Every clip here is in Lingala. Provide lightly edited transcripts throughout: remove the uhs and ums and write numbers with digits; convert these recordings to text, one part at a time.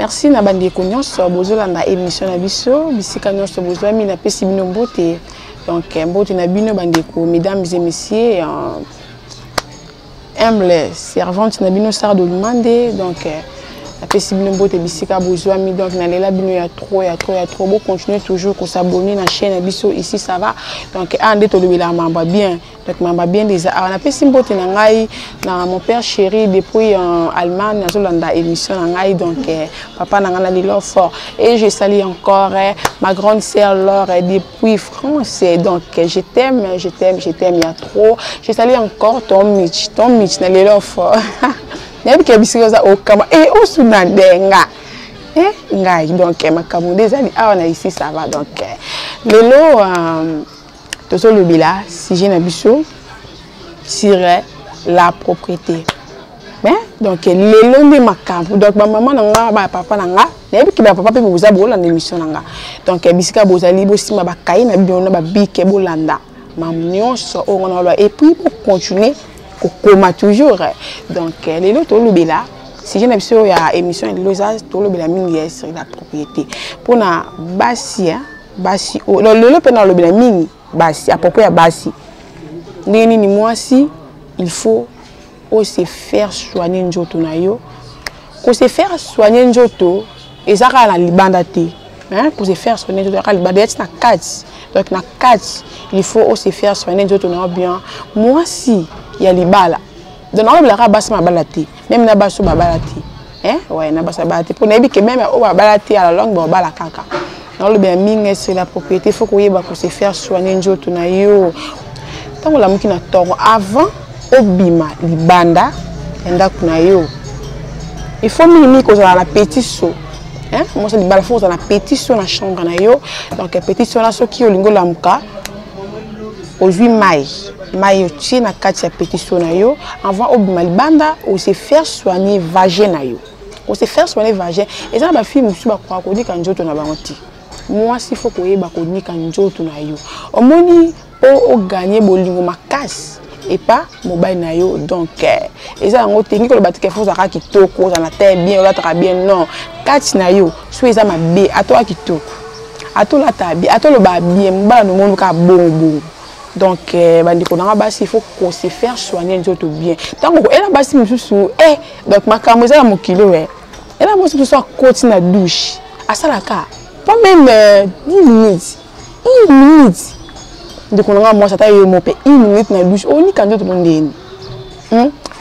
Merci na bandi konyoso bozola na émission na biso bisika nyonso bozola mi na pesi bino mbote donc mbote na bino bandi ko mesdames et messieurs humble servante na bino sar de demande donc na pesi bino mbote bisika bozola mi donc na lela bino ya trop bon continuer toujours ko s'abonner na chaîne na biso ici ça va donc ande to lobela mamba bien donc mamba bien déjà na pesi mbote na ngai na mon père chéri depuis en Allemagne na zolanda émission na ngai donc papa na ngana lilo fort et je salue encore ma grande sœur Laure depuis France donc je t'aime il y a trop je salue encore ton Mitch na lilo fort nabi ke bisika za okama et osuna denga ngai donc makamu des amis na ici ça va donc lelo tozo lobila si j'ai na biso sur la propriété mais donc lelo ndi makamu donc ba maman nga ba papa nga nabi ke ba papa pe boza bola na émission nga donc bisika bozali bosima ba kai na biona ba bike bolanda mamnyonso onona et puis pour continuer comme toujours donc les autres lobela si j'ai n'absolu ya émission les autres lobela mingi sur la propriété pour na basi le pendant lobela mingi basi à propos ya basi nini ni moi si il faut aussi faire soigner njoto na yo ko se faire soigner njoto ezaka na libanda te hein pour se faire soigner njoto na libanda na 4 donc na 4 il faut aussi faire soigner njoto na bien moi si il y a libala donc on va basi ma balati même na baso ba balati hein ouais na basa balati pour na bi que même o ba balati à la longue ba bala kaka on le bien mingi sur la propriété faut ko yeba ko se faire soigner njoto na yo tango la muki na toro avant obima libanda enda kuna yo il faut mingi ko za la petit saut hein moi ça libala faut za la petit saut na chambre na yo donc petit saut na so ki olingo la muka aujourd'hui mai tu na kati ya petit sonayo avant obima libanda ou se faire soigner vagin na yo ou se faire soigner vagin et ça ba fille musu ba kwa ko dika njoto na bango moi s'il faut ko yeba ko nika njoto na yo omoni o gagner bolingo makasi et pas mobile na yo donc et ça ngo technique le batike faut za kitoko za na terre bien la très bien non kati na yo so eza mabe ato kitoko ato la tabi ato le ba bien mbala no monde ka bongo donc bandi ko na basi il faut qu'on se faire soigner njoto bien tant ko ela basi mususu donc makambo za mo kilo ela mo mususu akoti na douche asalaka pas même 10 minutes 1 minute de ko na mo sata yo mo pe 1 minute na douche oni kan njoto ndeni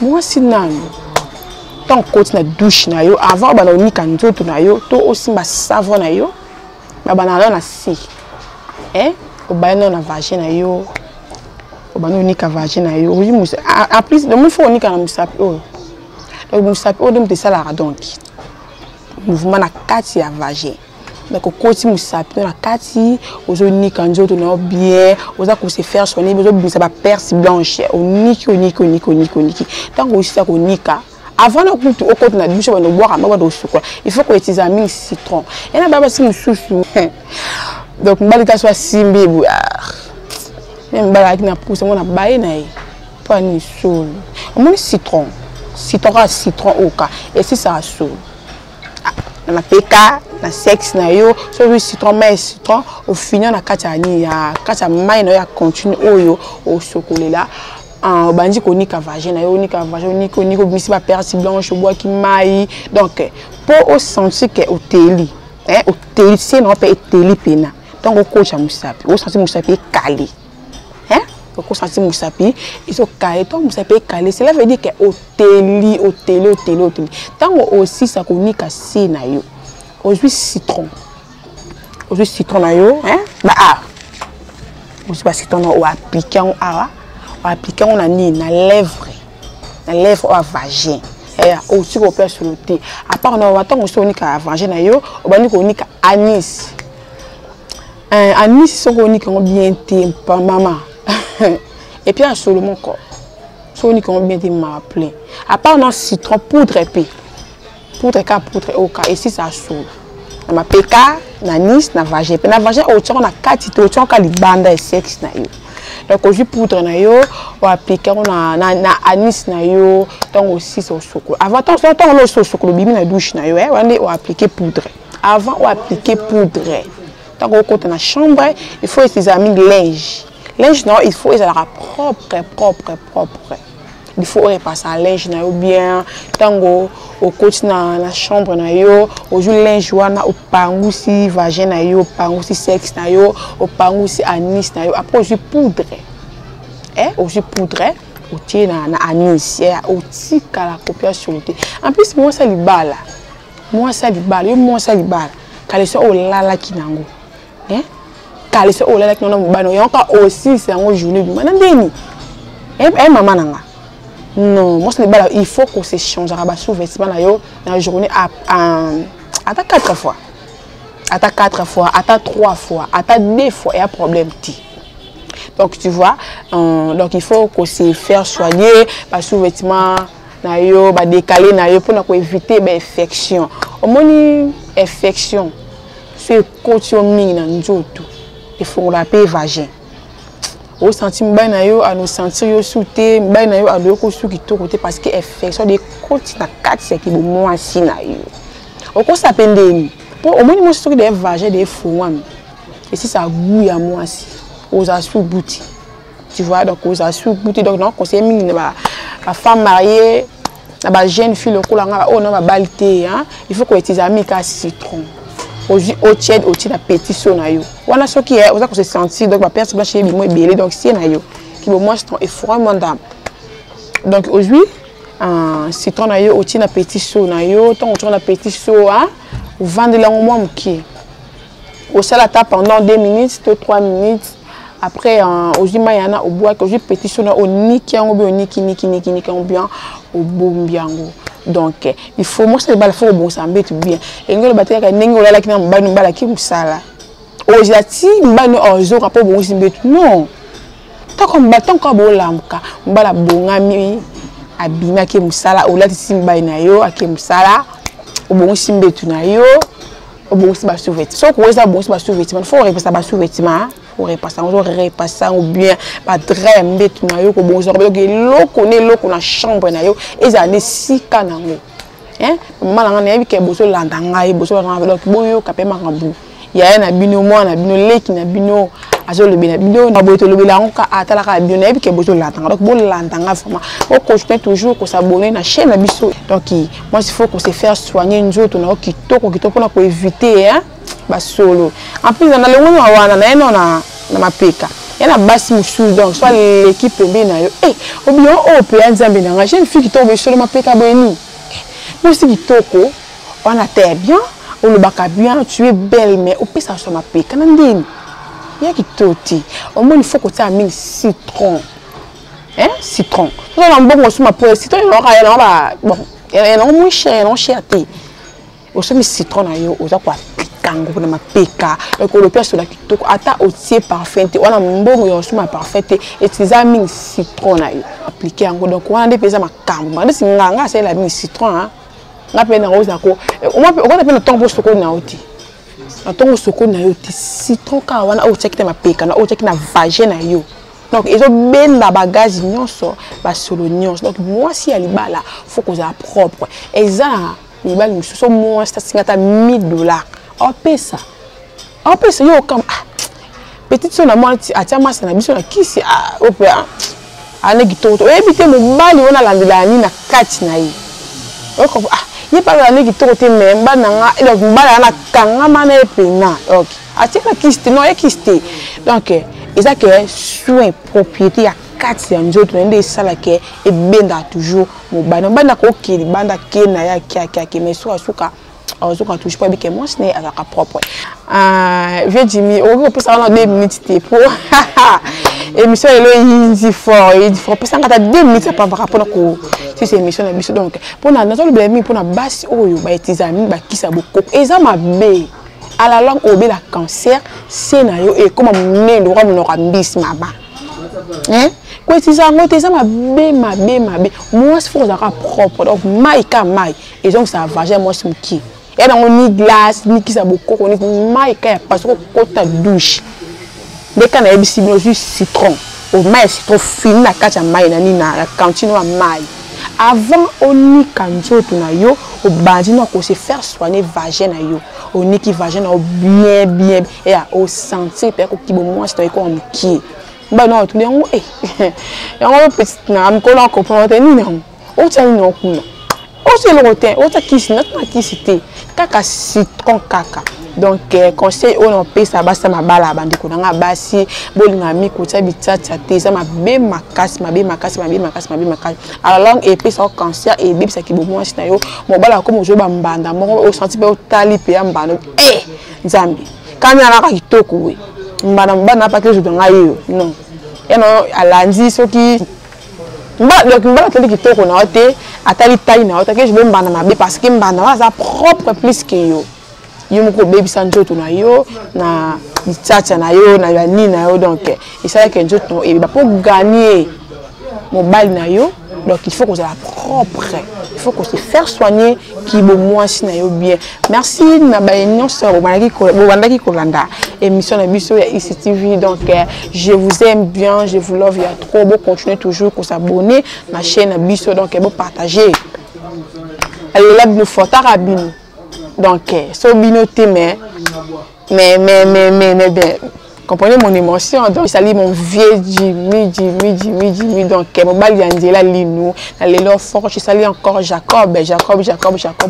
moi sinano tant koti na douche na yo avant bana oni kan njoto na yo to aussi ba savon na yo ba bana na si o ba na vagin na yo obano nika vagin na yo oui musa en plus de mon faut nika na musapi donc musapi dum te sala donc mouvement na kati ya vagin donc koti musapi na kati ozo nika njoto na bien oza ko se faire soigner ozo bisa ba perce blanche oniki tango aussi ça ko nika avant na kutu okoti na douche bano boire ma ba suko il faut ko utiliser mine citron et na baba si mususu donc mbalika soit simbi même balaki na pousse mon na baé na pas ni sol mon citron oka et si ça sol na peka na sexe na yo so le citron mais citron au final na kata ni ya kata mai na ya continue oyo o sokolela bandi ko nika vagin na yo nika vagin niko bisi ba perce blanche bois qui mai donc pour au sentir que au teli c'est non pas teli pena donc au coach musapi au sentir musapi calé au sentir musapi ils sont calés donc musapi calé cela veut dire que au teli tant aussi ça konika si na yo au jus citron na yo au jus citron ou appliquer on a ni na lèvre au vagin aussi qu'on peut sur le thé à part on attend aussi on nika vagin na yo on va ni nika anis anis sont on nika bien thé par maman et puis à solo mon corps sont on nika bien thé m'a plein à part on citron poudre au cas ici ça solo na ma peka na anis na vagin au tchon na 4 to tchon ka libanda et sexe na yo donc aujourd'hui poudre na yo on appliquer na anis na yo tant aussi au sokolo avant tant le sokolo bimi na douche na yo on appliquer poudre avant on appliquer poudre tant qu'on côté na chambre il faut utiliser linge non il faut être propre il faut repasser à linge na yo bien tango au côté na chambre na yo au jour linge wana au pangusi vagin na yo pangusi sexe na yo au pangusi anis na yo après au poudre au poudre au tie na anis au ti kala copia sur le en plus moi ça libala kaleso o lala kinango kaleso o lala kinango mbano yonka aussi c'est en journée du manandeni maman nanga. Non, moi c'est les il faut qu'on se change à sous-vêtements dans la journée à 4 fois. À 4 fois, à 3 fois, à 2 fois, il y a un problème. Donc tu vois, donc il faut qu'on se faire soigner par sous-vêtements, décaler pour éviter l'infection. Au moins, infection, c'est coaching dans nous. Il faut l'appeler vagin. Au sentir mbana yo à nous sentir yo souté mbana yo à le ko sou ki to côté parce que infection des côtes na 4 qui bo moi si na yo au ko s'appelle des pour au moins moi sur des vagin des fouam et si ça goût ya moi si aux asou bouti tu vois donc aux asou bouti donc non conseiller mine la femme mariée la jeune fille le ko la oh non ba balité hein il faut qu'on utilise amica citron aujourd'hui au tiède la petit sonayo wana so qui est on se sentir donc ma personne chez moi belé donc si nayo qui bon moi c'est vraiment d'âme donc aujourd'hui citron nayo au la petit sonayo tant on la petit so hein ou vendre la moi qui au salata pendant 2 minutes 3 minutes après aujourd'hui mayana au bois que aujourd'hui petit sona au niki en bien niki en bien au bombiango. Donc il faut moi c'est faut bon ça mbet bien et ngolo bateka ka nengi olala kina mbanu mbala ki musala ozati mbanu ozo ka po bon simbet non tant comme baton ka bo lamka mbala bongami abima ki musala olati simba na yo ake musala obon simbet na yo obon si ba sous-vêtement so ko eza bon si ba sous-vêtement faut repasser ba sous-vêtement pour repasser ou bien pas très mbet na yo ko bonzo donc loko na chambre na yo ezane sika nango malanga na yebi ke boso landa ngai boso na donc boyo kapema kambu ya na bino mo na bino leki na bino azo le bina bino na boto le bila onka atala ka bino na yebi ke boso landa donc bo landa nga vraiment on continue toujours ko s'abonner na chaîne na biso donc moi il faut qu'on se faire soigner nzoto na kitoko na ko éviter basolo en plus dans le monde wana na eno na mapeka yana basi musu donc soit l'équipe mbena yo au bien au pe nzambe na nga jeune fille qui tombe sur mapeka boni moi aussi kitoko on a très bien on le baka bien tu es belle mais au pe ça sur mapeka na ndini ya kitoti au moins il faut que tu amènes citron citron on a bon sur mapeka citron on va bon et non moins cher non cher té au sur citron na yo oza quoi kango na mapeka donc le père sur la kitoko ata otie parfum te wana mbongo yo suma parfum te utiliser mine citron na yo appliquer yango donc wana de pesa makambo ngade singanga c'est la mine citron hein ngape na rose nako on va na tombo soko na oti na tombo soko na yo ti citron ka wana o check te mapeka na o check na vagin na yo donc ils ont bien la bagage nyonso ba solo nyonso donc moi si alibala faut que ça propre et ça libala mususo moi ça singata $1000 on paie ça yo comme petite son na moi atia masa na biso na kisi ope anegi toto ebite mo bali ona landela ni na kati na yi o ko ye pa la negi toto me mbana nga donc mbala na kanga mana epena ok atia na kisi non e kisi donc eza que soin propriété ya kati ya nzoto nde sala ke e benda toujours mo bana ko kili banda ke na ya kia mais suka on touche pas bien moi ce n'est à la propre je dis mais on peut ça en 2 minutes pour émission il faut ça quand 2 minutes par rapport à si c'est émission donc pour na dans le blâme pour na basi oyo ba etizami ba kisa boko eza mabe à la langue obe la cancer c'est na yo et comme ne le roi monora bis maba quoi si ça ngote ça mabe moi c'est faut ça propre donc maika mai et donc ça vagin moi c'est qui et dans ni glace ni kisa boko ni maika parce que kota douche dès qu'on a bisibino juste citron au mai c'est trop fini na kati ya mai na ni na cantine wa mai avant oni kanzoto na yo au bandi na ko se faire soigner vagin na yo oni ki vagin na bien et au sentir pe ko kibo moi c'est ko amki ba non tout le yango petite na am ko la comprendre ni non o tsa ni okuna o se le rotin o ta kisi na kisi te kaka citron kaka donc conseil on paye ça basta mabala bandi ko nga basi bolinga mi ko tsa bitata te ça mabe makasi alors longue épée ça cancer et bib ça ki bo moi na yo mo bala ko mo jo ba mbanda mo o senti pe o tali pe mbanda nzambi kanya na ka kitoko we mbana pa ke jo nga yo non et non alandi soki mbala tali kitoko na ote atali taille na ote ke je be mbana mabe parce que mbana wa sa propre plus que yo yumuko baby sanjoto na yo na bitata na yo na yani na yo donc et ça que njoto et ba pour gagner mobile na yo donc il faut que ça propre il faut que se faire soigner qui bo moi si na yo bien merci na ba union so bandaki kolanda émission na biso ya ICTV donc je vous aime bien je vous love il y a trop beau continuer toujours pour s'abonner ma chaîne na biso donc beau partager allez là nous faut tarabine donc so binoté mais comprenez mon émotion donc ça lit mon vieux Jimmy donc mon bal yandela linou les leur fort je salue encore Jacob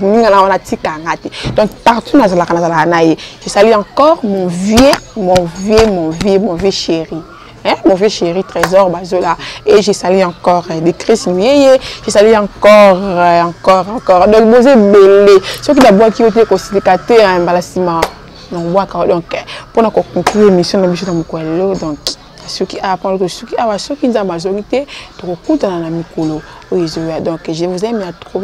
ninga na ona tika ngati donc partout na la naïe je salue encore mon vieux chéri. Mon vieux chéri trésor bazola et j'ai salé encore des Chris Mieye j'ai salé encore donc vous êtes belé ceux qui d'abord qui ont été considérés un balassima donc donc pour conclure l'émission de Michel Mokwelo donc ceux qui apprennent ceux qui ont majorité trop content dans la mikolo donc je vous aime à trop